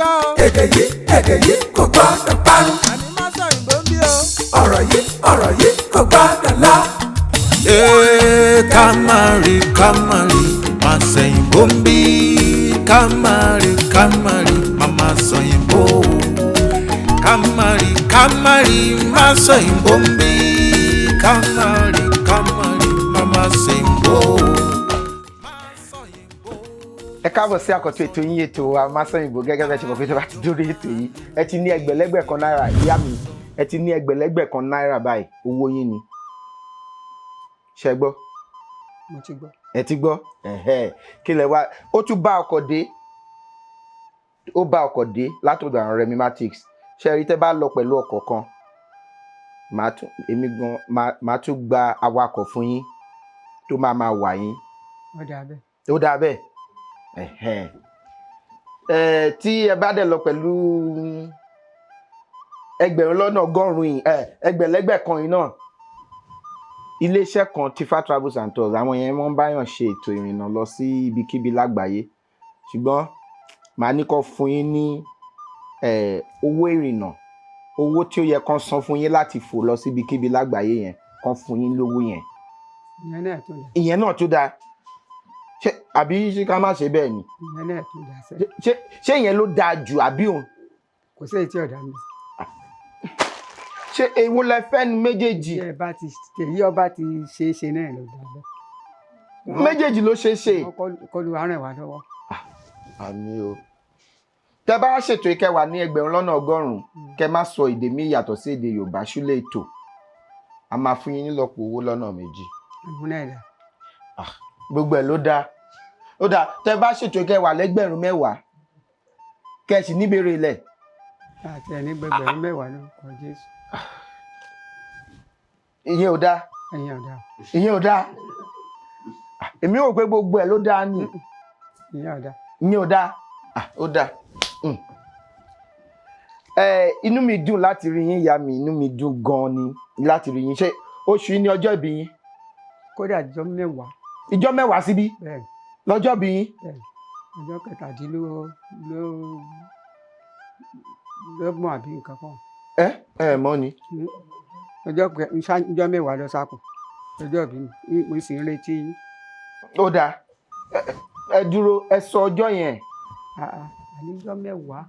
gbọ́ o. èdè yìí kò gbọ́dọ̀ parun. àní má sọ ìbò ń bí o. ọ̀rọ̀ yìí kò gbọ́dọ̀ lọ. Kamari, má sẹ́yìn bombi. Kamari, mama sẹ́yìn bo. Kamari, má sẹ́yìn bombi. Kamari, mama sẹ́yìn bo. Ẹ káàbọ̀ sí àkọ́tún ètò yín ètò Amáṣọ́yìnbó gẹ́gẹ́ bẹ́ẹ̀ ṣe mọ̀ pé tó bá ti dórí ètò yìí ẹ ti ní ẹgbẹ̀lẹ́gbẹ̀ kan náírà ìyá mi ẹ ti ní ẹgbẹ̀lẹ́gbẹ̀ kan náírà báyìí owó yín ni ṣe gbọ́. Mo ti gbọ́. Ẹ ti gbọ́ kí lẹ wá ó tún bá ọkọ̀ dé látọ̀dọ̀ àwọn Remimatics ṣe rí tẹ́ bá lọ pẹ̀lú ọkọ̀ kan màá tún gba awakọ̀ fún yín tó máa wà yín. Ó dáa bẹ́ẹ̀. Tí ẹ bá dẹ̀ lọ pẹ̀lú ẹgbẹ̀rún lọ́nà ọgọ́rùn-ún ẹgbẹ̀lẹ́gbẹ̀ kan yìí náà iléeṣẹ́ kan Tifa Travels and Tours àwọn yẹn wọ́n báyàn ṣe ètò ìrìnnà lọ sí ibikíbi lágbàáyé ṣùgbọ́n màá ní kó fún yín ní owó ìrìnnà owó tí ó yẹ kán san fún yín láti fò lọ sí ibikíbi lágbàáyé yẹn kán fún yín lówó yẹn. Ìyẹn náà tó dáa àbí ṣé ká má ṣe bẹ́ẹ̀ ni. Ìyẹn náà tó dáa sẹ́. ṣé ìyẹn ló dáa jù àbí òun. Kò sí èyí tí ọ̀dà mi. ṣé èwo lẹ fẹ́ ni méjèèjì. èyí ọba ti ṣe é ṣe náà ló dáa bẹ́ẹ̀. méjèèjì ló ṣe é ṣe. kọlu àárẹ̀ wá lọ́wọ́. àmì o tẹ bá ṣètò ìkẹwàá ní ẹgbẹ̀rún lọ́nà ọgọ́rùn-ún kẹ má sọ èdè mi yàtọ̀ sí èdè Yorùbá ṣúlẹ̀ ètò a máa fún yín nílọ́pọ̀ owó lọ́nà méjì. Gbogbo ẹ̀ ló dáa ó dáa tẹ bá ṣètò ìkẹwàá lẹ́gbẹ̀rún mẹ́wàá kẹsì níbèrè ilẹ̀. àti ẹni gbẹgbẹ̀rún mẹ́wàá ló kọ Jésù. ìyẹn ò dáa. ìyẹn ò dáa èmi ò pé gbogbo ẹ̀ ló dáa ni. ìyẹn ò dáa ó dáa. Inú mi dùn láti rí yín ìyá mi inú mi dùn gan-an ni láti rí yín ṣé oṣù yìí ni ọjọ́ ìbí yín. kódà ìjọ mẹ́wàá. ìjọ mẹ́wàá síbí. bẹ́ẹ̀ lọ́jọ́ bí yín. ọjọ́ kẹtàdínlọ́gbọ̀n àbí nǹkan kan. ẹ mọ̀ ni. ọjọ́ mẹ́wàá lọ sákò ọjọ́ bí mo sì ń retí yín. ó dáa ẹ dúró ẹ sọ ọjọ́ yẹn. àníjọ́ mẹ́wàá.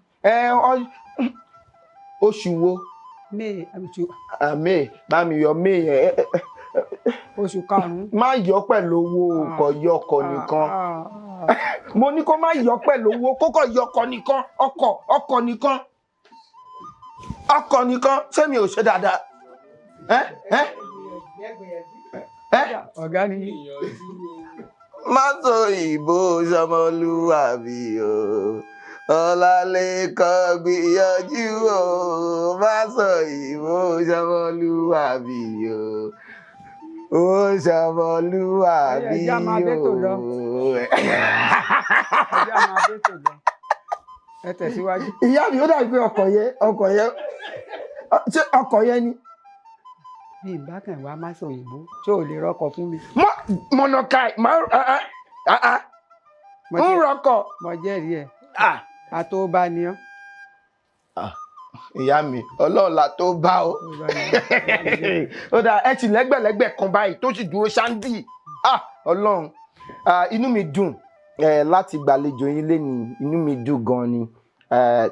oṣù wo. May bá mi yọ May yẹn. oṣù karùn-ún. má yọ pẹ̀lú owó ọkọ̀ yọ ọkọ̀ nìkan. mo ní kó má yọ pẹ̀lú owó kókò yọ ọkọ̀ nìkan ọkọ̀ nìkan ṣé mi ò ṣe dáadáa. ọ̀gá ni. má sọ ìbò sọmọlúwàbí o Ọlálékan gbìyànjú o má sọ ìbò sọmọlúwàbí o ó ṣọmọlúwàbí o. ẹja máa bẹ́ tò lọ. ẹ tẹ̀síwájú. ìyá mi ó dàbí pé ọkọ̀ yẹn ni. bí ìbákan wa má sọ òyìnbó tí ò lè rọkọ̀ fún mi. mọ̀nàkàì ń rọkọ̀. mo jẹ́rìí ẹ̀ àtòbá ni ọ́. ìyá mi ọlọ́ọ̀la tó bá o. ó dáa ẹ ti lẹ́gbẹ̀lẹ́gbẹ̀ kan báyìí tó sì dúró ṣáńdì. ọlọ́run inú mi dùn láti gbàlejò yín lénìí inú mi dùn gan ni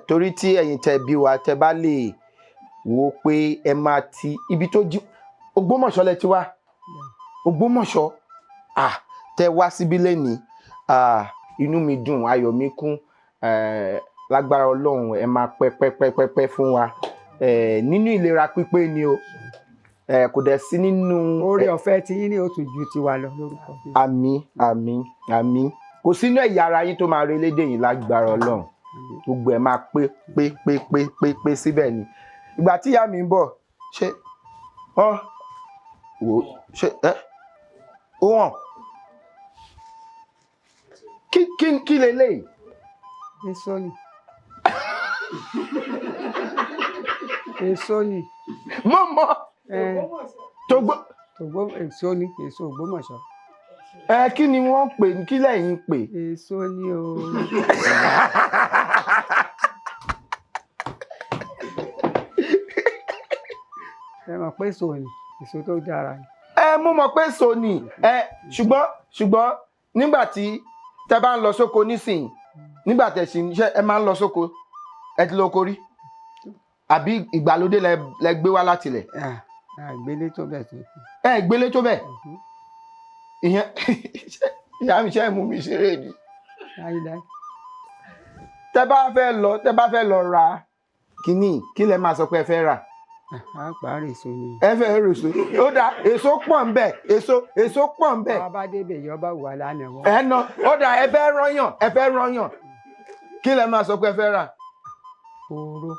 torí tí ẹ̀yin tẹ́ bí wa tẹ́ bá lè wò ó pé ẹ máa ti ibi tó jí Ògbómọ̀ṣọ́ lẹ ti wá Ògbómọ̀ṣọ́ tẹ́ wá síbí lénìí inú mi dùn ayọ̀ mi kún lágbára Ọlọ́run ẹ máa pẹ́ fún wa nínú ìlera pípé ni o kò dẹ̀ sí nínú. oore ọ̀fẹ́ tí yín ní oṣù ju tiwa lọ lórúkọ. àmín kò sínú ẹ̀yà ara yín tó máa re lédè yín lágbára Ọlọ́run gbogbo ẹ̀ máa pé síbẹ̀ ni ìgbà tí ìyá mi ń bọ̀ ṣé wọ́n wò ṣé ó hàn kí leléyìí. èso ni. èso ni. mo mọ. èso ni èso Ògbómọ̀ṣọ́. kí ni wọ́n pè kí lẹ́yìn pè. èso ni o. mọ̀ pé èso ni èso tó dára ni. Mo mọ̀ pé so ni ṣùgbọ́n nígbà tí tẹ bá ń lọ sóko nísìnyí nígbà tẹ sì ń ṣe ẹ máa ń lọ sóko ẹ ti lọ oko rí àbí ìgbàlódé lẹ gbé wá láti ilẹ̀. Gbélé tó bẹ̀ tó. Gbélé tó bẹ̀ ìyẹn ìyá mi ṣe é mú mi ṣeré ni. tẹ bá fẹ́ lọ ra kínní kí lẹ máa sọ pé ẹ fẹ́ rà. Àpárí èso ni. Ẹ fẹ́ rèso ó dá èso pọ̀ ń bẹ̀ èso pọ̀ ń bẹ̀. Bá débẹ̀ yọ bá wà lánàá wọ́n. Ó dá ẹ fẹ́ rọ́yàn kí lẹ máa sọ pé ẹ fẹ́ rà. Òró.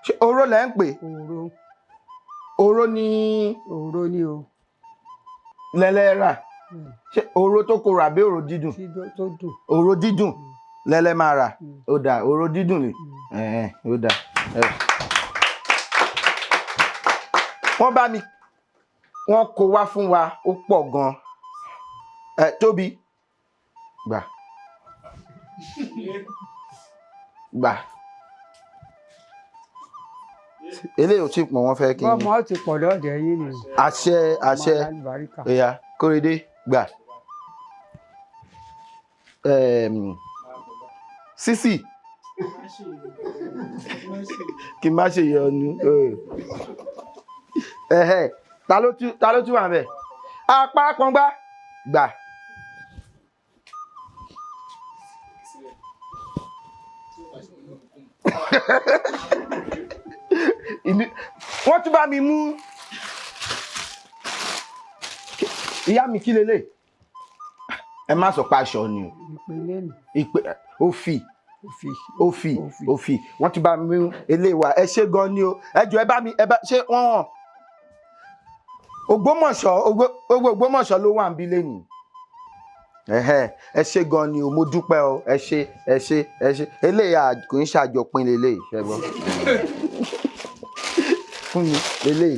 Ṣé òró lẹ ń pè. Òró ni. Òró ni o. Lẹ́lẹ́ rà ṣé òró tó korò àbí òró dídùn. Tó dùn. Òró dídùn lẹ́lẹ́ máa rà ó dá òró dídùn ni ó dá. Wọ́n kó wá fún wa ó pọ̀ gan. Tóbi gbà eléyìí ò tí pọ̀ wọ́n fẹ́ kí n. Bọ́mọ ti pọ̀ lọ́dẹ̀ yín ni. Àṣẹ ẹ̀yà Kóredé gbà. Sísì kí n má ṣe yọnu. Ta ló tún wà ńbẹ̀. Apá pọ́ngbá gbà. Wọ́n tún bá mi mú ìyá mi kí lélẹ̀. Ẹ má sọ pé aṣọ ni o. Òfì wọ́n tún bá mi mú eléyìí wá. Ẹ ṣé gan ni o. Ẹ jọ̀ọ́ ẹ bá ṣé wọ́n hàn. Ògbómọ̀ṣọ́ ló wà ń bí lẹ́nu. Ẹ ṣé gan ni o mo dúpẹ́ o ẹ ṣé eléyà kò ń ṣàjọpín lélẹ̀ ṣẹ́gbọ́n fún mi lélẹ̀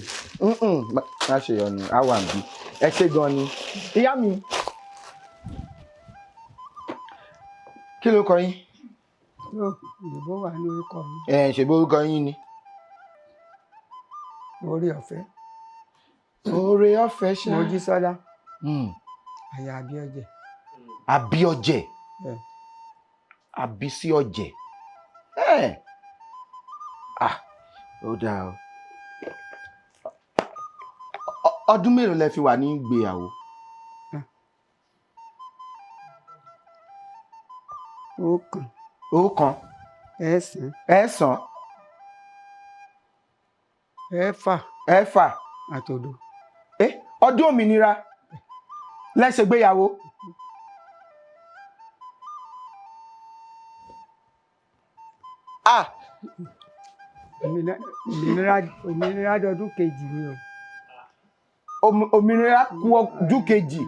má ṣe yọnu á wà ń bí. Ẹ ṣé gan ni ìyá mi. Kí ló kọ yín. Ìbò wà ní orúkọ mi. Ṣèbí orúkọ yín ni. Oore ọ̀fẹ́. Oore ọ̀fẹ́ ṣá. Mojísọ́lá. Àyà Abíọ́jẹ̀. Abíọ́jẹ̀. Abísí ọ̀jẹ̀. Ó dáa o. Ọdún mélòó lẹ fi wà ní ìgbéyàwó. Ọ̀kan. Ẹ̀sán. Ẹ̀fà. Àtòdò. Ọdún òmìnira lẹ ṣègbéyàwó. Òmìnira dọdún kejì ni o. Òmìnira kù ọdún kejì.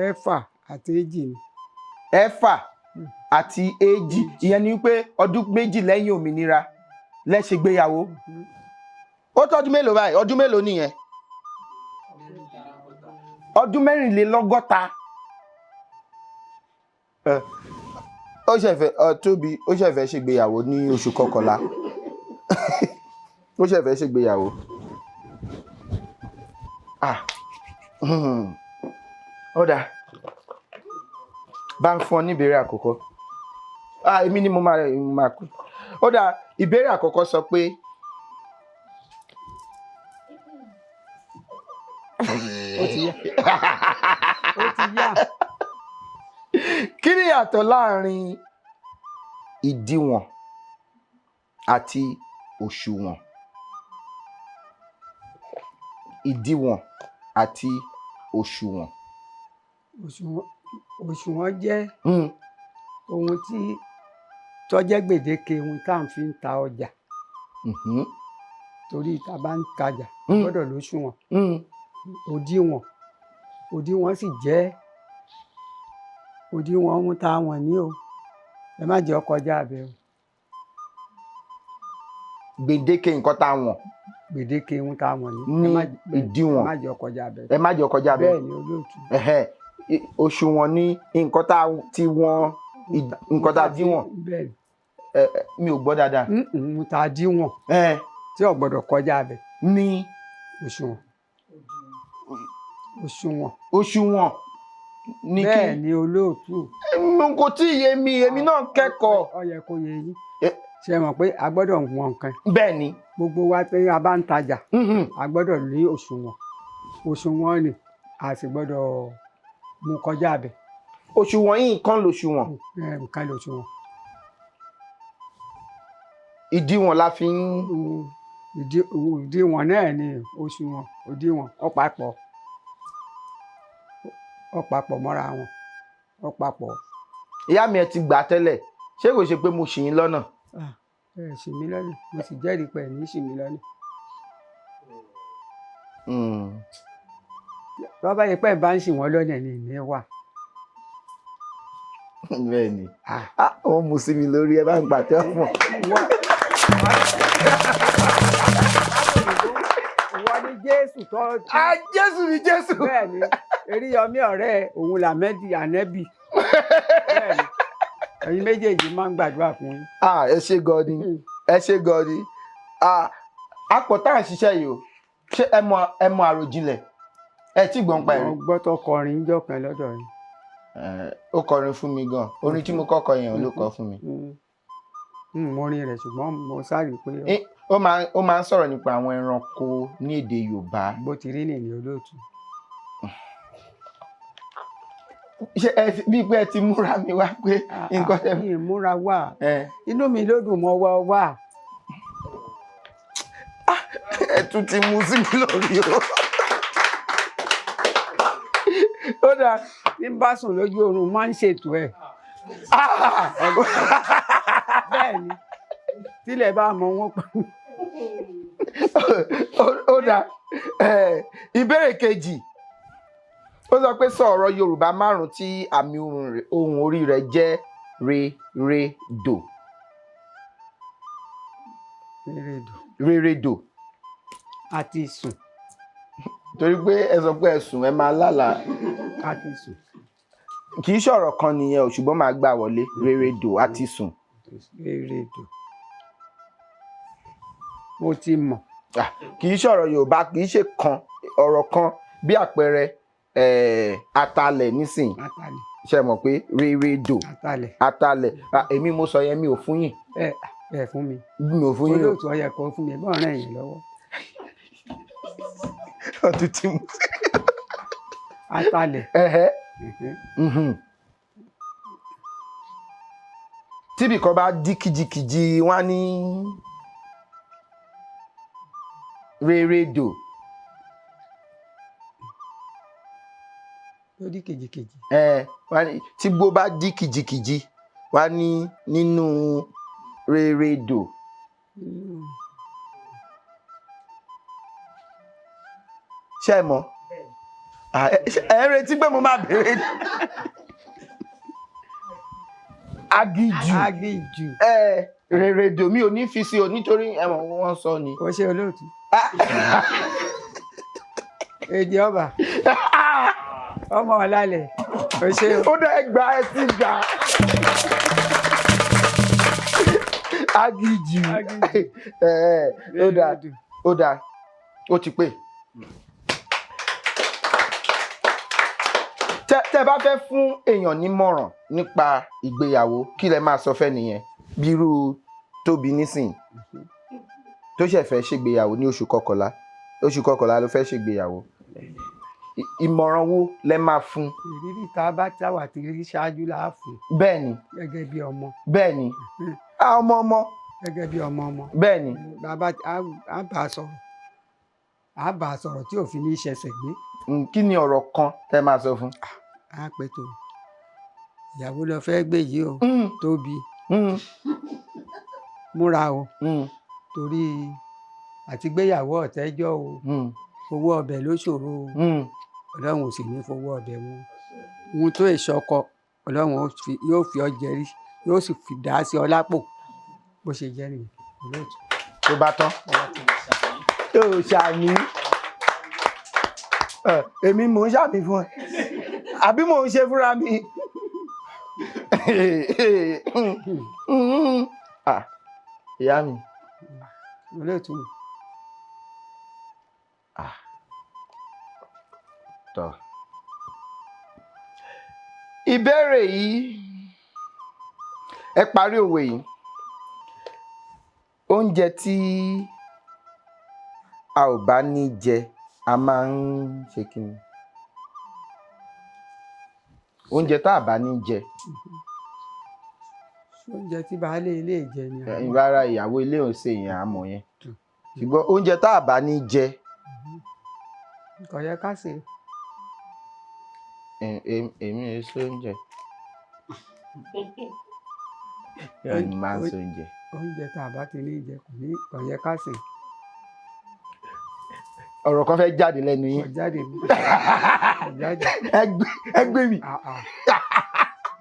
Ẹ̀fà àti èjì ni. Ẹ̀fà àti èjì ìyẹn ni pé ọdún méjì lẹ́yìn òmìnira lẹ ṣègbéyàwó. Ó tọ́dún mélòó báyìí ọdún mélòó nìyẹn. Ọdún 64. Ó ṣẹ̀fẹ̀ Tóbi ó ṣẹ̀fẹ̀ ṣègbéyàwó ní oṣù kọkànlá. Ó ṣẹ̀fẹ̀ ṣègbéyàwó. Ó dáa bá ń fún ọ ní ìbéèrè àkọ́kọ́. Èmi ni mo máa kú. Ó dáa ìbéèrè àkọ́kọ́ sọ pé ó ti yá. Kí ni ìyàtọ̀ láàrin ìdíwọ̀n àti òṣùwọ̀n. Ìdíwọ̀n àti òṣùwọ̀n. Òṣùwọ̀n jẹ́ ohun tí tó jẹ́ gbèdéke ohun tá à ń fi ń ta ọjà. Torí tá a bá ń tajà gbọ́dọ̀ lóṣùwọ̀n. Òdiwọ̀n sì jẹ́ òdiwọ̀n ohun tá a wọ̀n ní o. Ẹ má jẹ́ ó kọjá bẹ́ẹ̀ o. Gbèdéke nǹkan tá a wọ̀n. Gbèdéke ohun tá a wọ̀n ní ìdíwọ̀n. Ẹ má jẹ́ ó kọjá bẹ́ẹ̀. Ẹ má jẹ́ ó kọjá bẹ́ẹ̀. Bẹ́ẹ̀ ni olóòtú. Òṣùwọ̀n ní nǹkan tá a ti wọ̀n nǹkan tá a díwọ̀n. Bẹ́ẹ̀ ni. Mi ò gbọ́ dáadáa. Ohun tá a díwọ̀n tí ò gbọ́dọ̀ kọjá bẹ́ẹ̀. ní òṣùwọ̀n òṣùwọ̀n òṣùwọ̀n ní kí bẹ́ẹ̀ ni olóòtú. kò tí ì yé mi èmi náà kẹ́kọ̀ọ́. ó yẹ kó yé yín Eh. ṣe mọ̀ pé a gbọ́dọ̀ wọn nǹkan bẹ́ẹ̀ ni gbogbo wa tí a bá ń tajà a gbọ́dọ̀ ní òṣùwọ̀n ni a sì gbọ́dọ̀ mú kọjá abẹ. òṣùwọ̀n yìí nǹkan lòṣùwọ̀n nǹkan lòṣùwọ̀n. ìdíwọ̀n la fi ń. ìdíwọ̀n náà ni òṣùwọ̀n òdiwọ̀n ọ̀pápọ̀ mọ́ra wọn ọ̀pápọ̀. ìyá mi ẹ ti gbà tẹ́lẹ̀ ṣé kò ṣe pé mo ṣì yín lọ́nà. ẹ ṣì mí lọ́nà mo sì jẹ́rìí pé ní ṣì mí lọ́nà. bàbá yìí pẹ́ bá ń ṣì wọ́n lọ́nà ní ìní wà. bẹ́ẹ̀ ni wọ́n mú sí mi lórí ẹ bá ń pàtẹ́ ọ̀pọ̀. ìwọ ni Jésù tó. Jésù ni Jésù. bẹ́ẹ̀ ni Eríyọmí ọ̀rẹ́ òun làmẹ́dì ànẹ́bì. bẹ́ẹ̀ ni ẹ̀yin méjèèjì máa ń gbàdúrà fún yín. ẹ ṣé gan ni ẹ ṣé gan ni apọ̀ tá à ń ṣiṣẹ́ yìí o ṣé ẹ mọ àròjinlẹ̀ ẹ tí gbọ́n pa ẹ̀rí. mo gbọ́ tó kọrin jọ kan lọ́dọ̀ yín. ó kọrin fún mi gan orin tí mo kọ́kọ́ yẹn ló kọ fún mi. mo rin rẹ̀ ṣùgbọ́n mo sáré pé. ó máa ń sọ̀rọ̀ nípa àwọn ẹranko ní èdè Yorùbá. bó ti rí nìyí olóòtú. ṣé ẹ bí pé ẹ ti múra mi wá pé nǹkan tẹ. mi ì múra wá inú mi ló dùn mọ́ wá. ẹ tún ti mú sí mi lórí o. ó dáa. tí n bá sùn lójú oorun máa ń ṣètò ẹ̀. bẹ́ẹ̀ ni tílẹ̀ bá mọ wọn pa. ó dáa. ìbéèrè kejì ó sọ pé sọ ọ̀rọ̀ Yorùbá márùn-ún tí àmì ohùn orí rẹ̀ jẹ́ re re do. Reredo. àti sùn. torí pé ẹ sọ pé ẹ sùn ẹ máa lálàá. àti sùn. kì í ṣọ̀rọ̀ kan nìyẹn o ṣùgbọ́n máa gbà wọlé reredo àti sùn. Reredo. mo ti mọ̀. kì í ṣọ̀rọ̀ Yorùbá kì í ṣe kan ọ̀rọ̀ kan bí àpẹẹrẹ atalẹ̀ nísìnyí. atalẹ̀. ṣe mọ̀ pé reredo. atalẹ̀ èmi mo sọ yẹn mi ò fún yín. ẹ fún mi. mi ò fún yín. olóòtú ọyẹ kan fún mi bọ́ọ̀ rẹ̀ yín lọ́wọ́. ọdún tí mo. atalẹ̀. tíbi kan bá dí kìjikìji wọ́n á ní reredo. ó dí kìjikìji. tí gbó bá dí kìjikìji wọ́n á ní nínú reredo. ṣé ẹ mọ̀ ẹ ń retí pé mo máa béèrè agiju. reredo mi ò ní fi sí o nítorí wọ́n sọ ni. kò ṣe olóòtú. èdè ọba ọmọ ọlálẹ̀ kò ṣe o. ó dẹ gba ẹ ti gbà. agiju. ó dáa ó ti pé. tẹ́ bá fẹ́ fún èèyàn nímọ̀ràn nípa ìgbéyàwó kí lẹ máa sọ fẹ́ nìyẹn bí irú Tóbi nísìnyí tó ṣẹ̀ fẹ́ ṣègbéyàwó ní oṣù kọkànlá ló fẹ́ ṣègbéyàwó ìmọ̀ràn wo lẹ máa fún. ìrírí tá a bá táwà tí rí ṣáájú là á fún. bẹ́ẹ̀ ni. gẹ́gẹ́ bí ọmọ. bẹ́ẹ̀ ni. ọmọ. gẹ́gẹ́ bí ọmọ. bẹ́ẹ̀ ni. bàbá á bá a sọ̀rọ̀ tí òfin ní í ṣẹ̀ṣẹ̀ gbé. kí ni ọ̀rọ̀ kan tẹ́ máa sọ fún. á pẹ́ tó ìyàwó lọ fẹ́ gbé yìí o Tóbi múra o torí àti gbéyàwó ọ̀tẹ́jọ́ o owó ọbẹ̀ ló ṣòro o Ọlọ́run ò sì ní fowó ọbẹ̀ wọn ohun tó ìṣọkọ Ọlọ́run yóò fi ọ jẹrí yóò sì fi dá sí ọ lápò bó ṣe jẹ́ nìyẹn olóòtú. tó bá tán yóò ṣàmì èmi mò ń ṣàmì fún ẹ àbí mò ń ṣe fúnra mi. ìyá mi. olóòtú tọ́ ìbéèrè yìí ẹ parí òwe yìí oúnjẹ tí a ò bá ní jẹ a máa ń ṣe kí ni oúnjẹ tá a bá ní jẹ oúnjẹ tí baálé ilé jẹ ni rárá ìyàwó ilé ò ṣe yẹn àmọ́ yẹn ṣùgbọ́n oúnjẹ tá a bá ní jẹ kò yẹ ká ṣe. èmi ò ṣe oúnjẹ èmi máa ń ṣe oúnjẹ. oúnjẹ tá a bá ti ní jẹ kò yẹ ká ṣe. ọ̀rọ̀ kan fẹ́ jáde lẹ́nu yín. kò jáde mi. ẹgbẹ́ mi.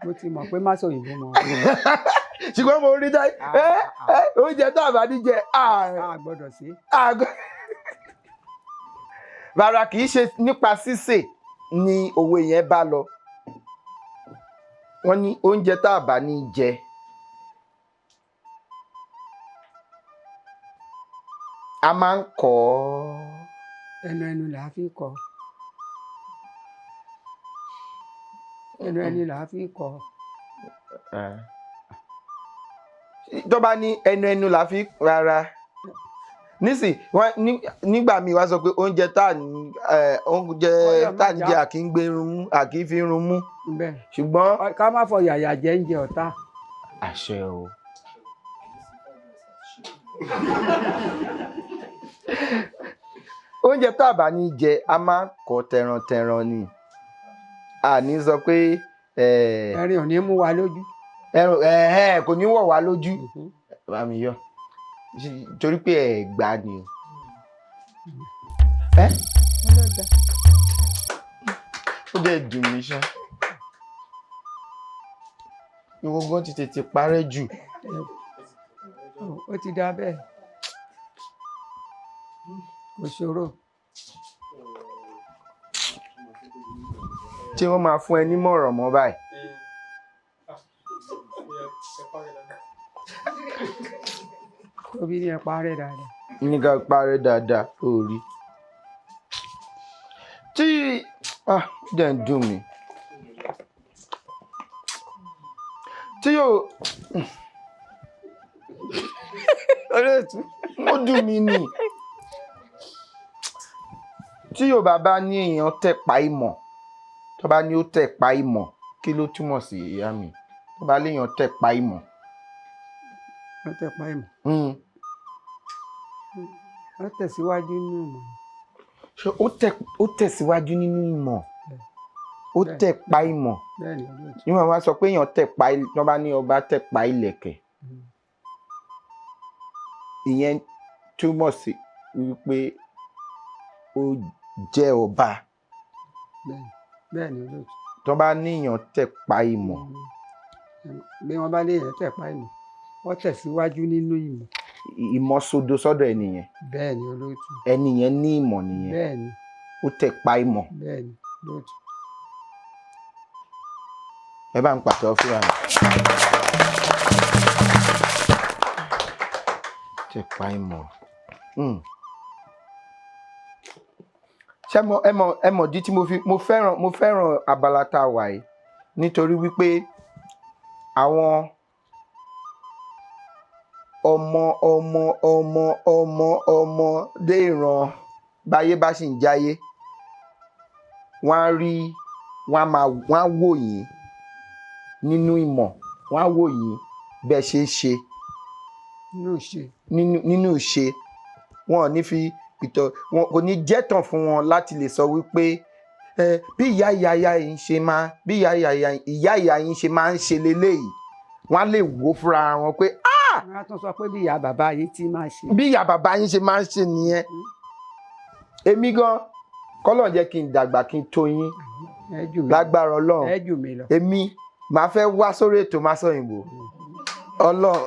mo ti mọ̀ pé má sọ òyìnbó mọ́. ṣùgbọ́n mo rí dáì oúnjẹ tá a bá ní jẹ a gbọ́dọ̀ sí. rárá kì í ṣe nípa sísè ni òwe yẹn bá lọ wọ́n ní oúnjẹ tá a bá ní jẹ a máa ń kọ́ ẹnu là á fi kọ́ ẹnu là á fi kọ́. tó bá ní ẹnu là á fi rárá nísìn nígbà míì wá sọ pé oúnjẹ tá à ń jẹ àkì ń gbé irun mú àkì fi irun mú ṣùgbọ́n ká má fọ yàyà jẹ ń jẹ ọ̀tá. àṣẹ o. oúnjẹ tá a bá ní jẹ a máa kọ tẹrantẹran ni a ní sọ pé ẹrin ò ní mú wa lójú. kò ní wọ̀ wá lójú bá mi yọ torí pé ẹ gbà ni o. ó dẹ̀ dùn mí ṣá ìwọ̀ngàn ti tètè parẹ́ jù. ó ti dá bẹ́ẹ̀ kò ṣòro. tí wọ́n máa fún ẹ nímọ̀ràn mọ́ báyìí. Obi ni ẹ parẹ́ dáadáa. ní ká parẹ́ dáadáa ó rí. tí dẹ̀ ń dùn mí. tí yóò ó dùn mí ni. tí Yorùbá bá ní èèyàn tẹ̀pá ìmọ̀ tó bá ní ó tẹ̀pá ìmọ̀ kí ló túmọ̀ sí ìyá mi tó bá léèyàn tẹ̀pá ìmọ̀. ó tẹ̀pá ìmọ̀. ó tẹ̀síwájú nínú ìmọ̀. ṣé ó tẹ̀síwájú nínú ìmọ̀ ó tẹ̀pá ìmọ̀ ní wọn wá sọ pé èèyàn tẹ̀pá tó bá ní ọba tẹ̀pá ìlẹ̀kẹ̀ ìyẹn túmọ̀ sí wípé ó jẹ́ ọba. bẹ́ẹ̀ ni olóòtú. tó bá níyàn tẹ̀pá ìmọ̀. bí wọ́n bá léèyàn tẹ̀pá ìmọ̀ wọ́n tẹ̀síwájú nínú ìmọ̀. ìmọ̀ sodo sọ́dọ̀ ẹnìyẹn. bẹ́ẹ̀ ni olóòtú. ẹnìyẹn ní ìmọ̀ nìyẹn. bẹ́ẹ̀ ni. ó tẹ̀pá ìmọ̀. bẹ́ẹ̀ ni olóòtú. ẹ bá ń pàtẹ́wọ́ fúnra mi. tẹ̀pá ìmọ̀. ṣé ẹ mọ̀ dí tí mo fẹ́ràn abala tá a wà yìí nítorí wípé àwọn ọmọdé ìran báyé bá sì ń jáyé wọ́n á wò yín nínú ìmọ̀ wọ́n á wò yín bẹ́ẹ̀ ṣe é ṣe nínú ìṣe wọn ò ní fi pìtọ́ wọn kò ní jẹ́tàn fún wọn láti lè sọ wípé bí ìyá yín ṣe máa bí ìyá yín ṣe máa ń ṣe leléyìí wọ́n á lè wò fúnra wọn pé wọ́n á tún sọ pé bí ìyá bàbá yín ti máa ṣe. bí ìyá bàbá yín ṣe máa ń ṣe nìyẹn. èmi gan kọ́lọ̀ jẹ́ kí n dàgbà kí n tó yín lágbára Ọlọ́run èmi màá fẹ́ wá sórí ètò Masọ̀yìnbó Ọlọ́run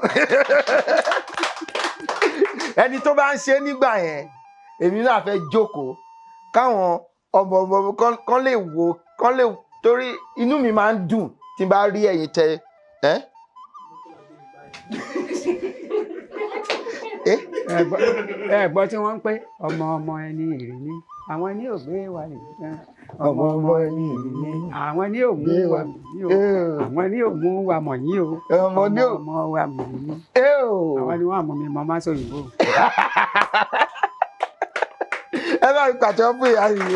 ẹni tó bá ń ṣe nígbà yẹn èmi náà fẹ́ jókòó káwọn ọmọ kan lè wò kan lè torí inú mi máa ń dùn tí n bá rí ẹ̀yin tẹ ẹ gbọ́ tí wọ́n ń pé ọmọ ẹni èrè ni àwọn ní ògbé wa nìkan ọmọ ẹni èrè ni àwọn ní òmú wa mọ̀ yín o àwọn ní òmú wa mọ̀ yín o ọmọ wa mọ̀ yín àwọn ni wọ́n àmọ́ mi mọ́ má sóyìnbó. ẹ bá mi pàtó fún ìyá yìí.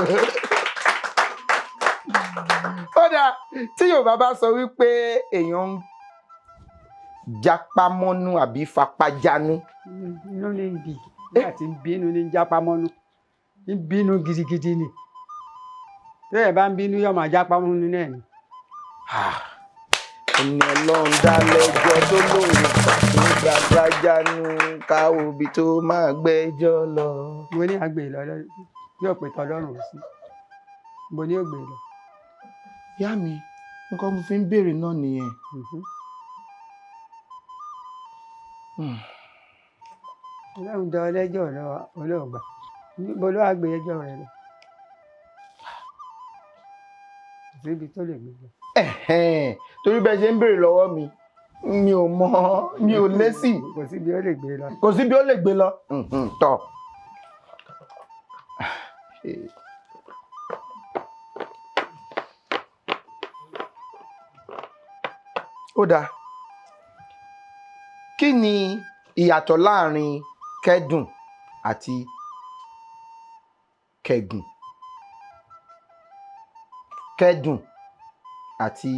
Ó dáa tí Yorùbá bá sọ wípé èèyàn ń jápá mọ́nú àbí fapá jánú. Inú ní ń bì nígbà tí ń bínú ní ń jápá mọ́nú ń bínú gidigidi ni tẹ́ẹ̀ bá ń bínú yóò máa jápá mọ́nú náà ni. Ẹni Ọlọ́run dá lẹ́jọ́ tó lóun ní gbàgbá jánú káwọ́ ibi tó máa gbẹ́jọ́ lọ. Mo ní àgbè lọ yóò pè tọ́lọ́run sí mo ní ògbè lọ. Ìyá mi nǹkan mo fi ń béèrè náà nìyẹn. Ọlọ́run dá ọlẹ́jọ́ ọlọ́ọ̀gbà níbo ló wá gbé ẹjọ́ rẹ lọ síbi tó lè gbé lọ. Torí bẹ́ẹ̀ ṣe ń béèrè lọ́wọ́ mi mi ò mọ̀ mi ò lésì. Kò síbi ó lè gbé lọ. Kò síbi ó lè gbé lọ. Tọ́. Ó dáa. Kí ni ìyàtọ̀ láàrin kẹ́dùn àti kẹ́gùn? Kẹ́dùn àti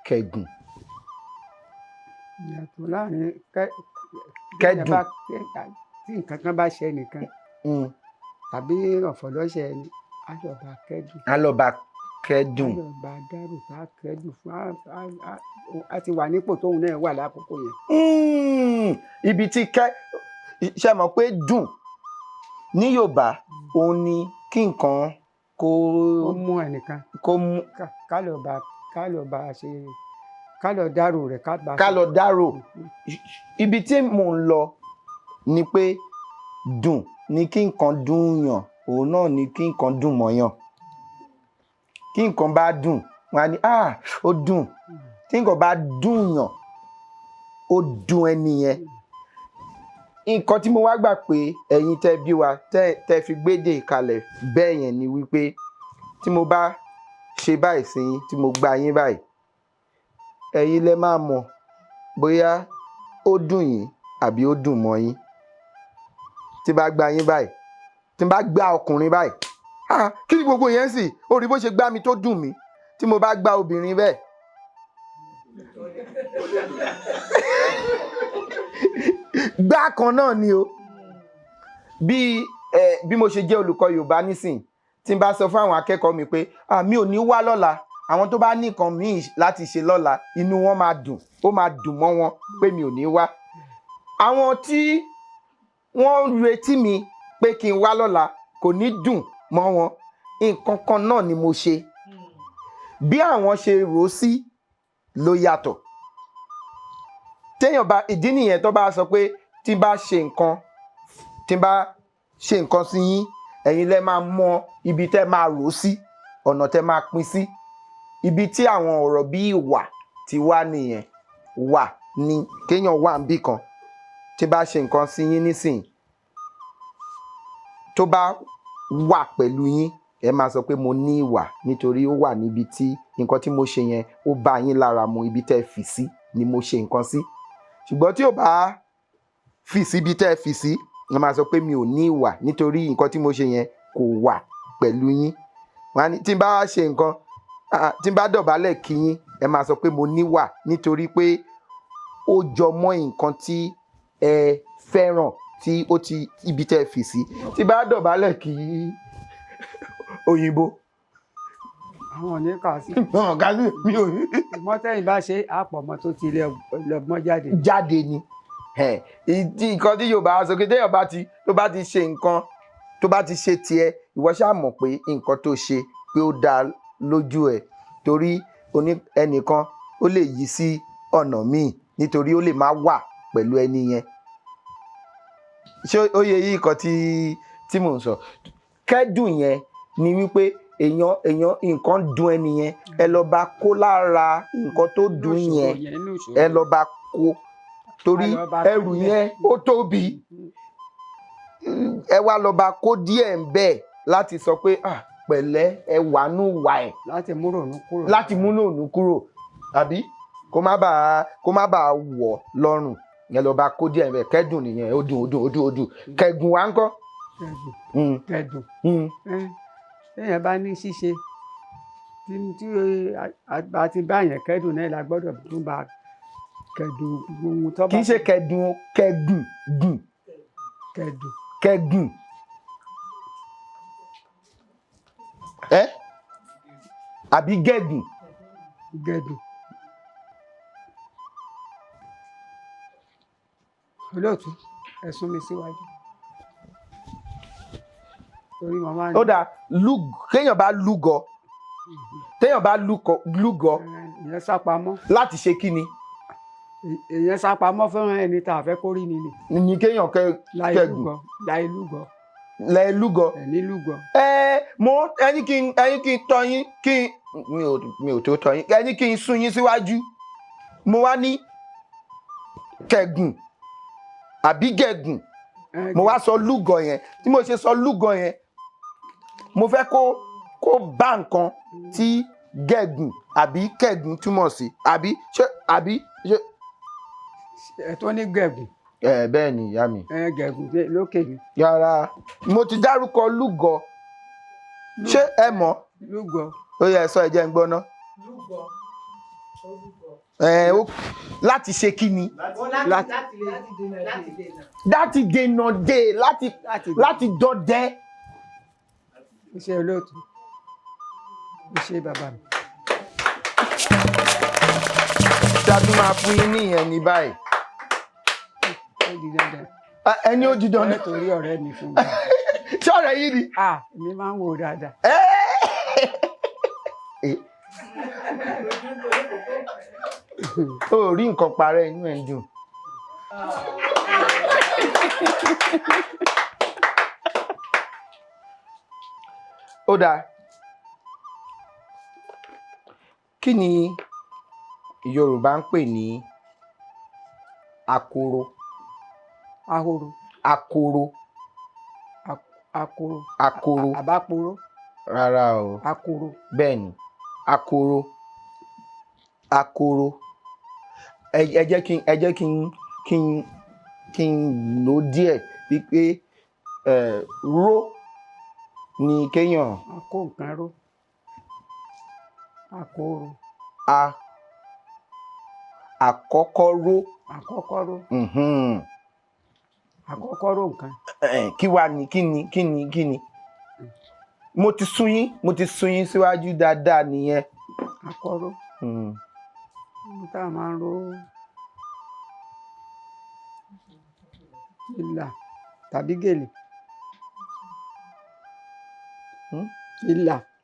kẹ́gùn. Ìyàtọ̀ láàrin Kẹ́dùn. tí nǹkan kan bá ṣe nìkan tàbí ọ̀fọ̀ lọ́ṣẹ̀ ẹni á lọ bá kẹ́dùn. Á lọ bá kẹ́dùn. Á lọ bá dárò tá kẹ́dùn fún a ti wà nípò tóun náà wà lákòókò yẹn. Ibi tí ṣe mọ̀ pé dùn ní Yorùbá òun ni kí nǹkan kó mú ẹnìkan kó mú ká lọ bá ṣe ká lọ dárò rẹ̀ ká lọ dárò. Ibi tí mò ń lọ ni pé dùn ni kí nǹkan dùn yàn òun náà ni kí nǹkan dùn mọ́yàn. Kí nǹkan bá dùn wọn á ní ó dùn. Tí nǹkan bá dùn yàn ó dùn ẹni yẹn. Nǹkan tí mo wá gbà pé ẹ̀yin tẹ́ bí wa tẹ́ fi gbédè kalẹ̀ bẹ́ẹ̀ yẹn ni wípé tí mo bá ṣe báyìí sí yín tí mo gbá yín báyìí ẹ̀yin lẹ máa mọ̀ bóyá ó dùn yín àbí ó dùn mọ́ yín. Tí bá gbá yín báyìí tí bá gbá ọkùnrin báyìí kí ni gbogbo yẹn sì ó rí bó ṣe gbá mi tó dùn mí. Tí mo bá gbá obìnrin bẹ́ẹ̀ gbá kan náà ni o. Bí mo ṣe jẹ́ olùkọ́ Yorùbá nísìn tí n bá sọ fún àwọn akẹ́kọ̀ọ́ mi pé mi ò ní wá lọ́la àwọn tó bá ní nǹkan míì láti ṣe lọ́la inú wọn máa dùn ó máa dùn mọ́ wọn pé mi ò ní wá. Àwọn tí wọ́n retí mi pé kí n wá lọ́la kò ní dùn mọ́ wọn. Nǹkan kan náà ni mo ṣe. Bí àwọn ṣe rò ó sí ló yàtọ̀. Téèyàn bá ìdí nìyẹn tó bá sọ pé tí n bá ṣe nǹkan sí yín ẹ̀yin lẹ máa mọ ibi tẹ́ máa rò ó sí ọ̀nà tẹ́ máa pín sí. Ibi tí àwọn ọ̀rọ̀ bí ìwà ti wá nìyẹn. Wà ní kéèyàn wà níbì kan tí bá ṣe nǹkan sí yín nísìnyí tó bá wà pẹ̀lú yín ẹ máa sọ pé mo ní ìwà nítorí ó wà níbi tí nǹkan tí mo ṣe yẹn ó bá yín lára mu ibi tẹ́ fi sí ni mo ṣe nǹkan sí. Ṣùgbọ́n tí ò bá fi sí ibi tẹ́ fi sí ẹ máa sọ pé mi ò ní ìwà nítorí nǹkan tí mo ṣe yẹn kò wà pẹ̀lú yín. Wọ́n á ní tí n bá ṣe nǹkan tí n bá dọ̀bálẹ̀ kí yín ẹ máa sọ pé mo níwà nítorí pé ó jọ mọ́ nǹkan tí ẹ fẹ́ràn tí ó ti ibi tẹ́ fi sí. Tí bá dọ̀bálẹ̀ kí òyìnbó àwọn ò ní kà sí. ọ̀gá mi ò ní. Mọ́tẹ́yìn bá ṣe àpọ̀mọ́ tó ti lọ́gbọ́n jáde ni. Nǹkan tí Yorùbá sọ pé téèyàn tó bá ti ṣe nǹkan tó bá ti ṣe tiẹ̀ ìwọ ṣáà mọ̀ pé nǹkan tó ṣe pé ó dáa lójú ẹ̀ torí ẹnìkan ó lè yí sí ọ̀nà míì nítorí ó lè má wà pẹ̀lú ẹni yẹn. Ṣé ó yẹ yí nǹkan tí mò ń sọ? Kẹ́dùn yẹn ni wípé èèyàn nǹkan dùn ẹni yẹn ẹ lọ bá kó lára nǹkan tó dùn yẹn ẹ lọ bá kó torí ẹrù yẹn ó tóbi ẹ wá lọ bá kó díẹ̀ ń bẹ́ẹ̀ láti sọ pé pẹ̀lẹ́ ẹ wà nù wà ẹ̀. láti mú rònú kúrò. láti mú rònú kúrò àbí kó má bàa wọ̀ lọ́rùn yẹn lọ bá kó díẹ̀ ń bẹ́ẹ̀ kẹ́dùn nìyẹn ó dùn kẹ́gùn wá ń kọ́. kẹ́dùn téèyàn bá ní ṣíṣe tí a ti bá yẹn kẹ́dùn náà la gbọ́dọ̀ tún bá kẹ́dùn ohun tó bá. kì í ṣe kẹ́dùn kẹ́gùn gùn. kẹ́gùn. àbí gẹ́gùn. olóòtú ẹ sún mi síwájú. torí màmá ni. ó dáa kéèyàn bá lúgọ téèyàn bá lúgọ. ìyẹn sápamọ́. láti ṣe kí ni. ìyẹn sápamọ́ fẹ́ràn ẹni tá a fẹ́ kórìí ni. ní kéèyàn kẹ́gùn. láì lúgọ. ẹni lúgọ. mo ẹni kí n tọ́ yín mi ò tó tọ́ yín ẹni kí n sún yín síwájú mo wá ní kẹ́gùn àbí gẹ̀gùn mo wá sọ lúgọ yẹn tí mo ṣe sọ lúgọ yẹn mo fẹ́ kó bá nǹkan tí gẹ̀gùn àbí kẹ̀gùn túmọ̀ sí àbí ṣé. ẹ tó ní gẹ̀gùn. bẹ́ẹ̀ ni ìyá mi. gẹ̀gùn lókè ni. yàrá mo ti dárúkọ lúgọ ṣé ẹ mọ̀. lúgọ. ó yẹ sọ ẹ jẹ́ ń gbọ́ ná. lúgọ. láti ṣe kí ni. láti dènà dé láti dọdẹ. iṣẹ́ olóòtú iṣẹ́ bàbá mi. dájú máa fún yín ní ìyẹn ní báyìí. ó di dandan. ẹni ó di dandan. nítorí ọ̀rẹ́ mi fún mi. ṣé ọ̀rẹ́ yìí ni. èmi máa ń wò dáadáa. ó rí nǹkan parẹ́ inú ẹ̀ ń dùn. ó dáa kí ni Yorùbá ń pè ní akoro. akoro. àbáporo. rárá o. akoro. bẹ́ẹ̀ ni akoro. ẹ jẹ́ kí n lò díẹ̀ wípé ró ni kéèyàn. akó nǹkan ró. akoro. àkọ́kọ́ ró. àkọ́kọ́ ró. àkọ́kọ́ ró nǹkan. kí wá ni kí ni mo ti sún yín síwájú dáadáa nìyẹn. akọ́ró. tá a máa ń ro ìlà tàbí gèlè.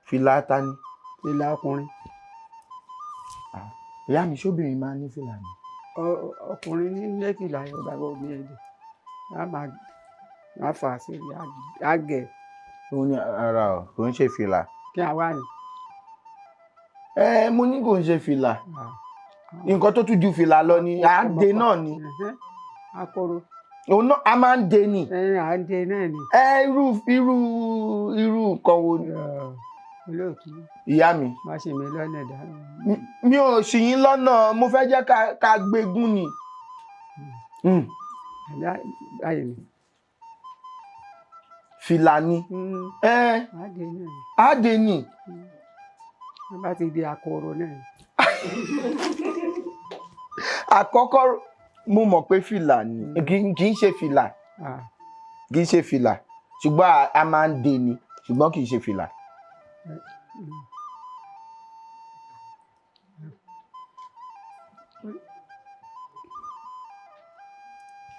fìlà ta ni. fìlà ọkùnrin. ìyá mi ṣóbìnrin máa ń ní fìlà ni. ọkùnrin ní ilé fìlà yorùbá gbọ́dọ̀ èdè máa fà á sí àgẹ̀. òun ni ara ọ̀ kò ń ṣe fìlà. kí a wá ní. mo ní kò ń ṣe fìlà nǹkan tó tún ju fìlà lọ ni àádé náà ni. akoro. òun náà a máa ń de ni. àádé náà ni. irú nǹkan wo ni. olóòtú. ìyá mi. má ṣe mí lọ́nà dáná. mi ò ṣì yín lọ́nà mo fẹ́ jẹ́ ká gbégún ni. báyìí ni. fìlà ni. àádé ni. wọ́n bá ti di akoro náà. àkọ́kọ́ mo mọ̀ pé fìlà ni kì í ṣe fìlà kì í ṣe fìlà ṣùgbọ́n a máa ń dé ni ṣùgbọ́n kì í ṣe fìlà.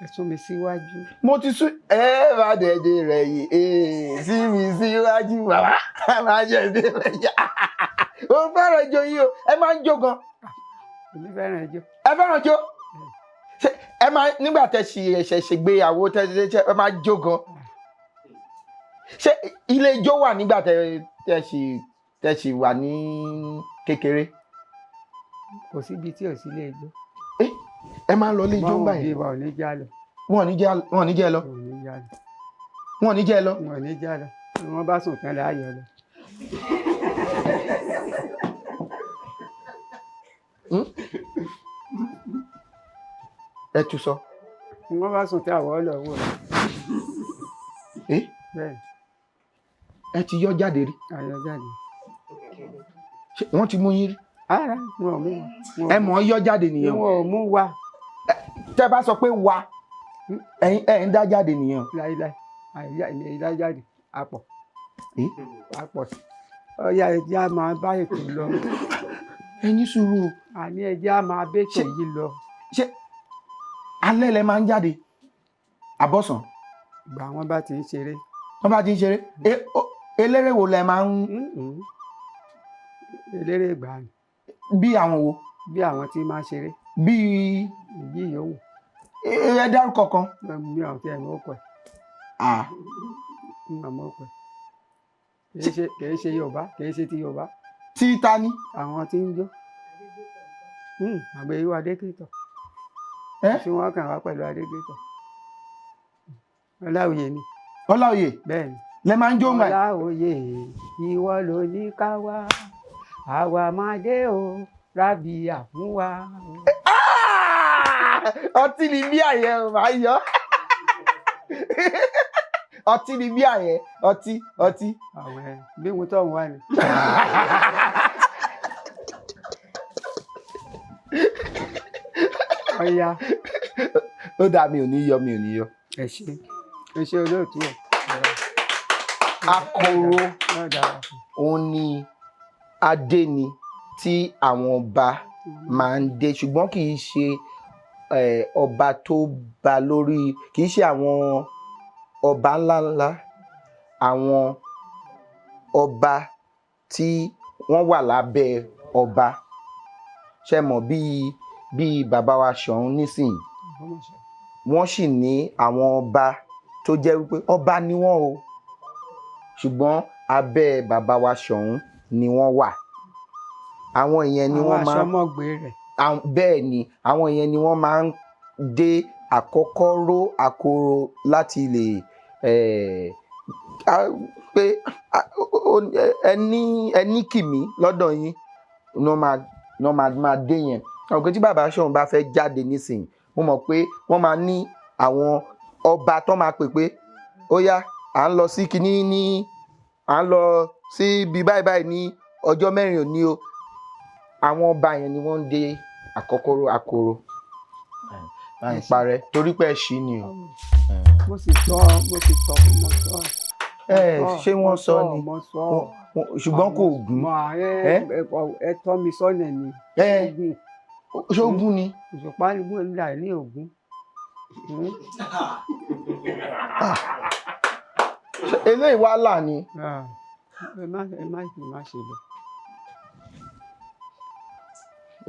ẹ sún mi síwájú. mo ti sún bá dẹ̀dẹ̀ rẹ̀ yìí sí mi síwájú bàbá máa jẹ́ ẹ̀dẹ̀ rẹ̀ yá. ó fẹ́ràn ijó yìí o ẹ máa ń jó gan. èmi fẹ́ràn ijó. ẹ fẹ́ràn ijó ẹ máa nígbà tẹ́ ṣẹ̀ṣẹ̀ ṣègbéyàwó tẹ́ ẹ máa jó gan. ṣé ilé ijó wà nígbà tẹ́ ṣì wà ní kékeré. kò síbi tí ò sí ilé ijó. ẹ máa ń lọ ilé ijó ńgbà yẹn. wọn ò ní já lọ. wọn ò ní jẹ́ lọ. wọn ò ní jẹ́ ẹ lọ. wọn ò ní já lọ bí wọ́n bá sùn tán láàyò lọ. ẹ tún sọ. bí wọ́n bá sùn tán àwọ̀ ọlọ́wọ́ rẹ̀. bẹ́ẹ̀ ẹ ti yọ jáde rí. ayọ̀ jáde. wọ́n ti mú yín rí. ara wọn ò mú wa. ẹ mọ̀ ọ́ yọ jáde nìyẹn. wọn ò mú wa. tẹ́ bá sọ pé wa ẹ̀yin dá jáde nìyẹn. láíláí àìdá jáde àpọ̀. àpọ̀ sí. ọ̀ya ẹ̀jẹ̀ á máa bá ètò lọ. ẹ̀yin sùúrù. àní ẹ̀jẹ̀ á máa bẹ́tò yìí lọ. ṣé alẹ́ lẹ máa ń jáde àbọ̀sán. ìgbà wọn bá ti ń ṣeré. wọ́n bá ti ń ṣeré eléré wo lẹ máa ń. eléré ìgbà ni. bí àwọn wo. bí àwọn tí máa ń ṣeré. bí. èyí yòówù. ẹ dárúkọ kan. mi ò tí ẹ̀ ní ó pẹ́. àmọ́ ó pẹ́. kìí ṣe Yorùbá kìí ṣe ti Yorùbá. tí ta ni. àwọn tí ń jó. àgbẹ̀yẹ̀wò adékètò. tí wọ́n kàn wá pẹ̀lú adékètò. Ọláòyè ni. Ọláòyè. bẹ́ẹ̀ ni. lẹ máa ń jó ńgbà. Ọláòyè ìwọ ló ní ká wá àwa máa dé o rábìyà fún wa. ọtí ni bí àyẹ máa yọ. ọtí ni bí àyẹ ọtí. àwọn ẹ bí mo tọ́ ń wá ni. ọ̀ya. ó dà mí ò ní yọ. ẹ ṣe olóòtú ẹ. akoro òun ni adé ni tí àwọn ọba máa ń dé ṣùgbọ́n kì í ṣe ọba tó ba lórí kì í ṣe àwọn ọba ńláńlá àwọn ọba tí wọ́n wà lábẹ́ ọba ṣe mọ̀ bíi bàbá wa Ṣọ̀ún nísìnyí wọ́n sì ní àwọn ọba tó jẹ́ wípé ọba ni wọ́n o ṣùgbọ́n abẹ́ bàbá wa Ṣọ̀ún ni wọ́n wà àwọn ìyẹn ni wọ́n máa aṣọmọgbé rẹ̀. bẹ́ẹ̀ ni àwọn ìyẹn ni wọ́n máa ń dé àkọ́kọ́ ró àkoro láti lè pé ẹni kìmí lọ́dọ̀ yín ní wọ́n máa dé yẹn àwọn òkè tí bàbá Ṣọ̀ún bá fẹ́ jáde nísìnyí mo mọ̀ pé wọ́n máa ní àwọn ọba tó máa pè pé ó yá à ń lọ sí kinní ní à ń lọ sí ibi báyìí ní ọjọ́ mẹ́rin òní o àwọn ọba yẹn ni wọ́n ń dé àkọ́kọ́rò àkoro à ń parẹ́ torí pé ẹ ṣì ni o. mo sì sọ. ṣé wọ́n sọ ni ṣùgbọ́n kò gún. ẹ tọ́ mi sọ́nà ni. ṣógun ni. òṣùpá ni gbọ́n nílà ní Ògún. eléyìí wá là ni. ẹ má ṣe bẹ́ẹ̀.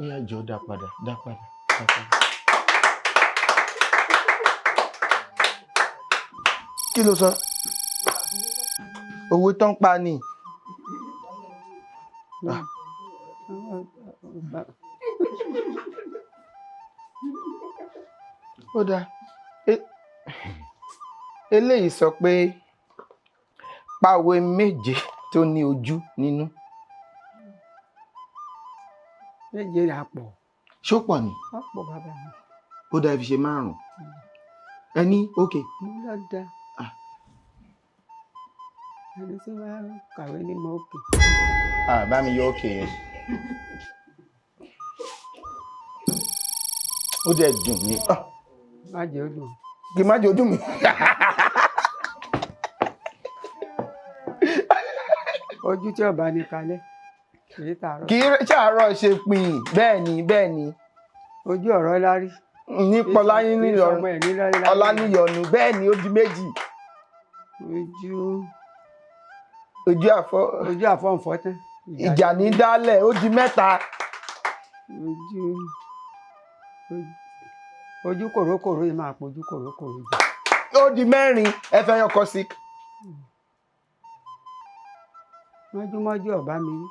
ó yá jọ dá padà. kí ló sọ owó tán pa ni. ó dáa eléyìí sọ pé pàwé méje tó ní ojú nínú. méje rà pọ̀. ṣó pọ̀ ni. wọ́n pọ̀ bàbá mi. ó dáa fi ṣe márùn-ún. ẹni òkè. mo lọ da. ẹni tí wọ́n kàwé ní mọ́ òkè. bá mi yọ òkè yẹn. ó dẹ̀ dùn mí. má jẹ́ ó dùn. kì í má jẹ́ ó dùn mí. ojú tí ọba ní kalẹ̀ kì í ṣàárọ̀ ṣe pin bẹ́ẹ̀ ni. ojú ọ̀rọ̀ lárí. ní pọláyín níyọnu ọláníyọnu bẹ́ẹ̀ ni ojú méjì. ojú àfọ̀nfọ́ tán. ìjà ní dálẹ̀ ó di mẹ́ta. ojú kòrókòró yìí máa pojú kòrókòró jù. ó di mẹ́rin ẹ fẹ́ yọkọ sí. mọ́júmọ́jú ọ̀bá mi rí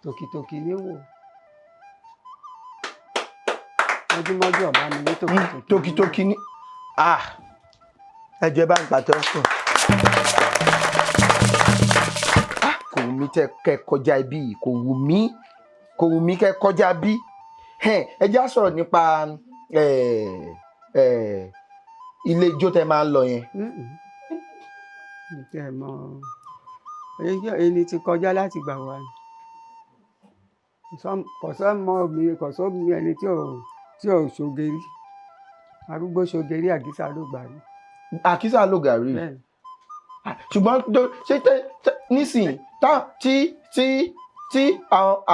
tòkìtòkì ní wò. mọ́júmọ́jú ọ̀bá mi rí tòkìtòkì ní. ẹ jẹ́ bá ń pàtẹ́ ọkọ̀. kò wù mí kẹ́ kọjá ibí yìí, kò wù mí kẹ́ kọjá bí. Ẹ já sọ̀rọ̀ nípa ilé ijó tẹ́ máa ń lọ yẹn. Ẹni tí kọjá láti gbà wá ni kọ̀sọ́mọ ẹni tí ò ṣògeri arúgbó ṣògeri àkísà ló gbà rí. Àkísà ló gà rí. Ṣùgbọ́n ṣé nísìnyí tí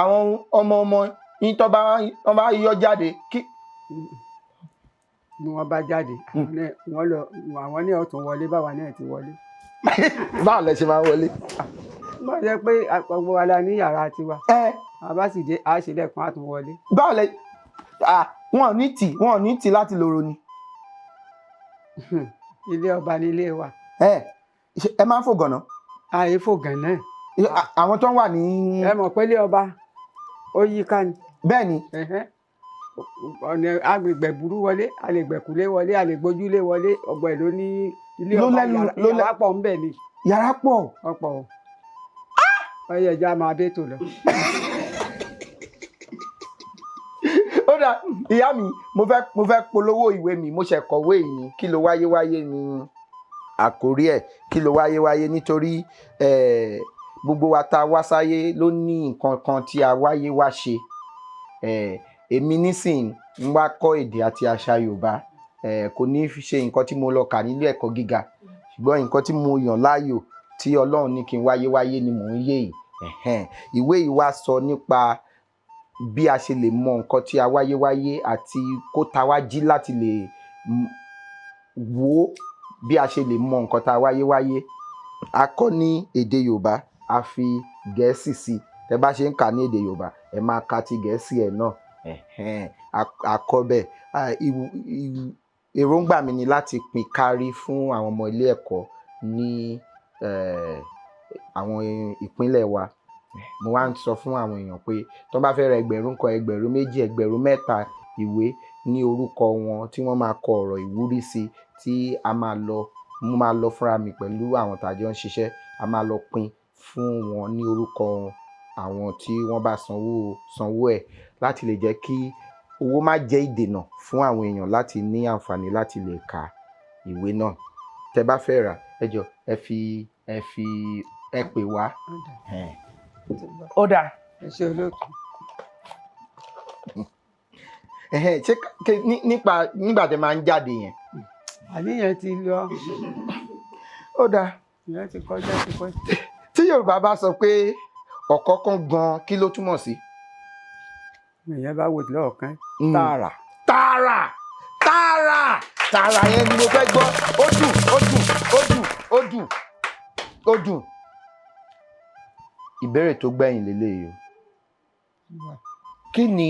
àwọn ọmọ yín tó bá yọ jáde kí. Bí wọ́n bá jáde àwọn ní ọ̀tún wọlé báwa náà ti wọlé. Báwo lẹ ṣe máa wọlé? Bó ṣe pé gbogbo wa la ní yàrá tiwa. A bá sì dé a ṣe lẹ́kùn àtún wọlé. Báwo lẹ wọn ò ní tì láti lòrò ni. Ilé ọba ní ilé wa. Ẹ máa ń fò gànà. Àyè fò gànà. Àwọn tó ń wà ní. Ẹ mọ̀ pé ilé ọba ó yí ká ni. Bẹ́ẹ̀ ni. Ọ̀nà agbègbè burú wọlé, a lè gbẹ̀kúlé wọlé, a lè gbójúlé wọlé, ọgbà ẹ̀ ló ní ilé ọba yàrá pọ̀ ń bẹ̀ ni. Yàrá pọ̀. Ọ̀pọ̀ o. Ọyẹ ẹja máa bẹ́ tò lọ. Ó dà ìyá mi mo fẹ́ polówó ìwé mi, mo ṣe kọ̀wé yìí Kí ló wáyé ni àkórí ẹ̀. Kí ló wáyé nítorí gbogbo wa tá a wá sáyé ló ní nǹkan kan tí a wáyé wá ṣe. Èmi nísìnyí ń wá kọ́ èdè àti àṣà Yorùbá, kò ní fi ṣe nǹkan tí mo lọ kà nílé ẹ̀kọ́ gíga, ṣùgbọ́n nǹkan tí mo yàn láàyò tí Ọlọ́run ní kí n wáyé ni mò ń yé yìí. Ìwé yìí wá sọ nípa bí a ṣe lè mọ nǹkan tí a wáyé àti kó ta wá jí láti lè wo bí a ṣe lè mọ nǹkan tá a wáyé. A kọ́ ní èdè Yorùbá, a fi Gẹ̀ẹ́sì sí. Tẹ́ bá ṣe ń kà ní èdè Yorùbá ẹ máa ka ti Gẹ̀ẹ́sì ẹ̀ náà. Àkọ́ bẹ́ẹ̀. Èròǹgbà mi ni láti pín kárí fún àwọn ọmọ ilé ẹ̀kọ́ ní àwọn ìpínlẹ̀ wa. Mo wá ń sọ fún àwọn èèyàn pé tó bá fẹ́ ra ẹgbẹ̀rún kan, ẹgbẹ̀rún méjì, ẹgbẹ̀rún mẹ́ta ìwé ní orúkọ wọn tí wọ́n máa kọ ọ̀rọ̀ ìwúrí sí, tí mo máa lọ fúnra mi pẹ̀lú àwọn tàjọ ń ṣiṣẹ́, a máa lọ pín fún wọn ní orúkọ àwọn tí wọ́n bá sanwó ẹ̀, láti lè jẹ́ kí owó má jẹ́ ìdènà fún àwọn èèyàn láti ní àǹfààní láti lè ka ìwé náà. Tẹ́ bá fẹ́ rà ẹ jọ̀ọ́ ẹ pè wá. Ó dáa. Ẹ ṣe olóòtú. Ṣé nígbà tẹ́ máa ń jáde yẹn. Àníyàn ti lọ. Ó dáa. Ìyẹn ti kọjá ti pẹ́. Tí Yorùbá bá sọ pé ọ̀kọ̀ọ̀kan gan kí ló túmọ̀ sí? Ìyẹn bá wò lọ́ọ̀kan. Tààrà yẹn ni mo fẹ́ gbọ́. Ó dùn. Ìbéèrè tó gbẹ̀yìn lélẹ́yìí o. Kí ni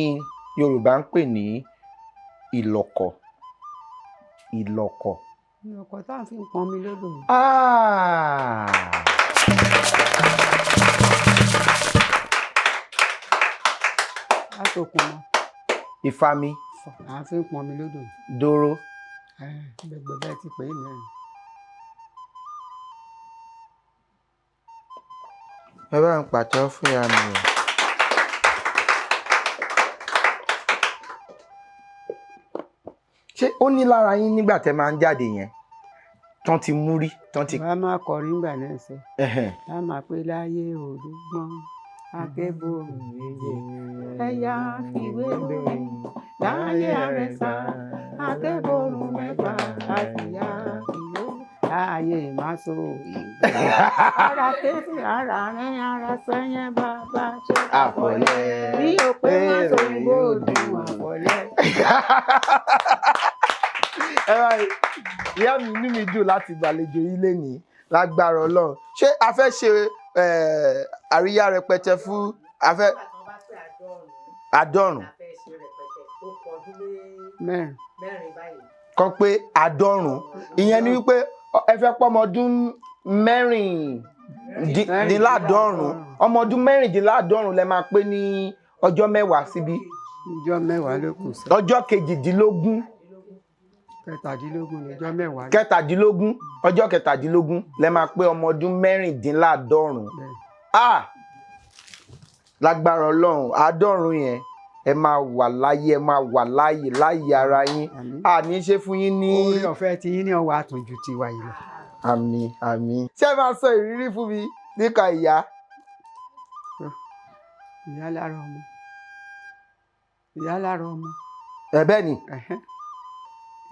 Yorùbá ń pè ní ìlọ̀kọ̀? Ìlọ̀kọ̀ tá à ń fi pọn mi lódò. Látòkùn mọ́. Ìfami. À ń fi pọn mi lódò. Dóró. Gbẹgbẹ bẹ́ẹ̀ ti pè é mẹ́rin. Ẹ bá ń pàtẹ́wọ́ fún ìyá mi o. Ṣé ó ní lára yín nígbà tẹ́ máa ń jáde yẹn tán ti mú rí tán ti. Wàá máa kọrin nígbà náà ṣe. Tá a máa pé láyé olúgbọ́n akẹ́bọ̀rù yeye ẹ̀yà fìwé lórí láyé àrẹ̀sà akẹ́bọ̀rù mẹ́fà àtìyá ìwé láyé máṣó ìgbà ara tẹ́sí ara rẹ̀ ara sẹ́yìn bàbá ṣe àpọ̀lẹ́ bí o pé máṣó ìgbó òdùn àpọ̀lẹ́. Ìyá mi inú mi dùn láti gbàlejò yín lénìí lágbára Ọlọ́run. Ṣé a fẹ́ ṣe àríyá rẹpẹtẹ fún àádọ́rùn? Kan pé àádọ́rùn ìyẹn ni wípé ẹ fẹ́ pọ́ ọmọ ọdún mẹ́rìndínláàádọ́rùn, ọmọ ọdún mẹ́rìndínláàádọ́rùn lẹ máa pé ní ọjọ́ mẹ́wàá síbí. Ọjọ́ mẹ́wàá ló kù sí. Ọjọ́ kejìdínlógún kẹtàdínlógún níjọ́ mẹ́wàá. kẹtàdínlógún ọjọ́ kẹtàdínlógún lẹ máa pé ọmọ ọdún mẹ́rìndínláàádọ́rùn. Lágbára Ọlọ́run àádọ́rùn yẹn ẹ máa wà láyé ẹ máa wà láyé ara yín. Àní ṣe fún yín ní. orí ọ̀fẹ́ tí yín ní ọwọ́ àtúnjù ti wà yìí lọ. Àmín àmín. Ṣé ẹ máa sọ ìrírí fún mi nípa ìyá? Ìyá lára ọmọ. Ìyá lára ọmọ. Ẹ bẹ́ẹ̀ ni.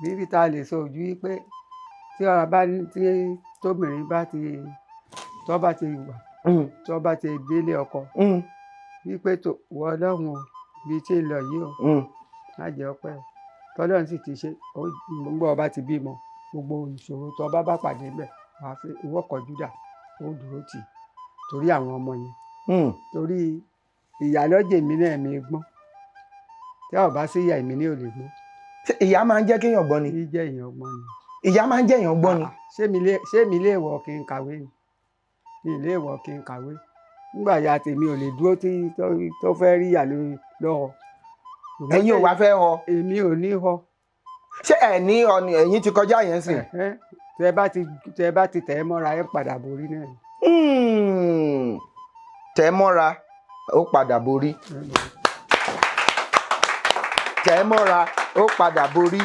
Bíbí tá a lè sọ ojú wípé tí ọ̀rọ̀ bá ní tí tóbìnrin bá ti tó bá ti wà tó bá ti délé ọkọ wípé tó wọ Ọlọ́run o bíi tí ń lọ yìí o má jẹ́ ọpẹ́ o tọ́lọ́run sì ti ṣe gbogbo ọba ti bímọ gbogbo ìṣòro tó bá pàdé bẹ̀ wàá fi ìwọ kọjú dà ó dúró tì torí àwọn ọmọ yẹn torí ìyá lọ́jẹ̀ mi náà mi gbọ́n tí ọba sí ìyá mi ní ò lè gbọ́n. Ìyá máa ń jẹ́ kéèyàn gbọ́n ni. Jẹ́ èèyàn gbọ́n ni. Ìyá máa ń jẹ́ èèyàn gbọ́n ni. Ṣé mi lè wọ̀ kí n kàwé ni mi lè wọ̀ kí n kàwé nígbà ya tèmi ò lè dúró tó fẹ́ rí ìyá lọ́wọ́. Ẹ̀yin ò wá fẹ́ họ. Èmi ò ní họ. Ṣé ẹ̀ ní ọ ni ẹ̀yin ti kọjá yẹn sìn? Tẹ bá ti tẹ̀ ẹ́ mọ́ra ẹ̀ padà borí náà. Tẹ̀ ẹ́ mọ́ra ó padà borí. Tẹ̀ ẹ́ mọ́ra ó padà borí.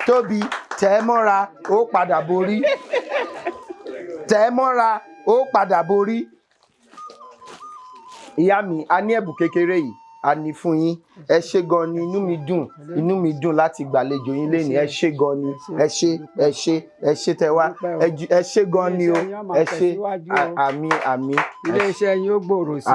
Tóbi tẹ̀ ẹ́ mọ́ra ó padà borí. Tẹ̀ ẹ́ mọ́ra ó padà borí. Ìyá mi a ní ẹ̀bùn kékeré yìí a ní fún yín. Ẹ ṣé gan ni inú mi dùn láti gbàlejò yín lénìí. Ẹ ṣé gan ni ẹ ṣé tẹ wá ẹ ṣé gan ni o ẹ ṣé àmín. Iléeṣẹ́ yín ó gbòòrò sí o.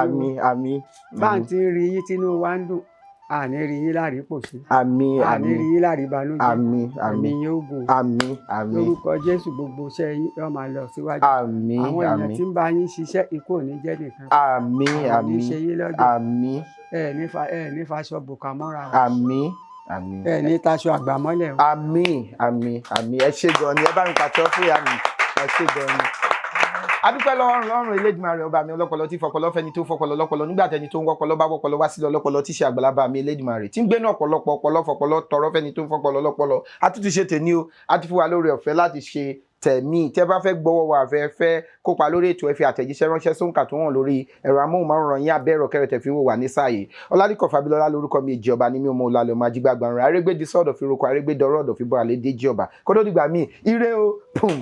Àmín. Bá ń ti rí yín tínú wa ń dùn àní rí yín láàrí pòṣé. Àmín. Àní rí yín láàrí banújẹ́. Àmín. Ẹ̀mí yín ó gùn. Àmín. Lórúkọ Jésù gbogbo iṣẹ́ yín yóò máa lọ síwájú. Àmín. Àwọn èèyàn tí ń bá yín ṣiṣẹ́ ikú ò ní jẹ́ nìkan. Àmín. Àmín. Ṣe yín lọ́jọ́. Àmín. Ẹ ní faṣọ bùkà mọ́ra. Àmín. Ẹ ní taṣọ àgbà mọ́lẹ̀ o. Àmín. Ẹ ṣé gan ni ẹ bá mi pàtó fún ìyá mi. Ẹ ṣé gan ni. Adúpẹ́ lọ́rùn Elédùmarè ọba mi ọlọ́pọlọ tí fọpọlọ fẹ́ni tó fọpọlọ lọ́pọlọ nígbà tẹni tó ń wọ́pọlọ bá wọ́pọlọ wá sílẹ̀ ọlọ́pọlọ tí ṣe àgbàlagbà mi Elédùmarè tí ń gbénú ọ̀pọ̀lọpọ̀ ọpọlọ fọpọlọ tọrọ fẹ́ni tó ń fọpọlọ lọ́pọlọ àtúntì ṣe tèmi o àti fún wa lórí ọ̀fẹ́ láti ṣe tẹ̀mí tẹ́ bá fẹ́ gbọ́wọ́ wa fẹ́ kópa lórí ètò ẹ fi àtẹ̀jíṣẹ́ ránṣẹ́ sóǹkà tó hàn lórí ẹ̀rọ amóhùnmáwòrán yín abẹ́rọ̀ kẹrẹ̀tẹ̀ fi wò wà ní sáàyè Ọlálẹ́kan Fábílọ́lá lórúkọ mi èjì ọba ní mi ò mọ ọlálẹ́ ọmọ ajígbàgbà rẹ̀ arégbèdì sọ́ọ̀dọ̀ fi roko arégbèdọ̀rọ̀ ọ̀dọ̀ fi bọ́ àlẹ́ déjì ọba kó tó dìgbà míì ire o pùm.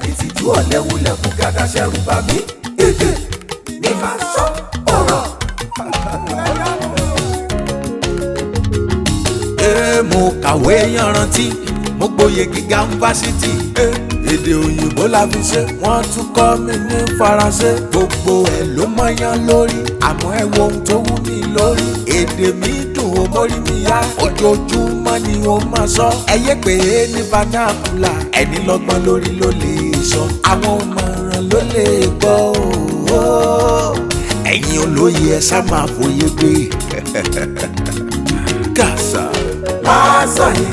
Ìtìjú ọ̀lẹ́wulẹ̀kùn gàdá ṣẹ̀rù bà mí èdè ní ká sọ ọ̀rọ̀. Mo kàwé yanrantí mo gboyè gíga fásitì èdè òyìnbó la fi ṣe wọ́n tún kọ́ mi ní faransé gbogbo ẹ̀ ló mọ́yán lórí àmọ́ ẹ wo ohun tó wú mi lórí èdè mi dùn ó mórí mi yá ojoojúmọ́ ni ó máa sọ ẹyẹ pé ní vernacular ẹni lọ́gbọ́n lórí ló lè sọ àwọn ọmọràn ló lè gbọ́ ẹ̀yin olóye ẹ sá máa fòye gbé kàṣà. Máa sọ yìí.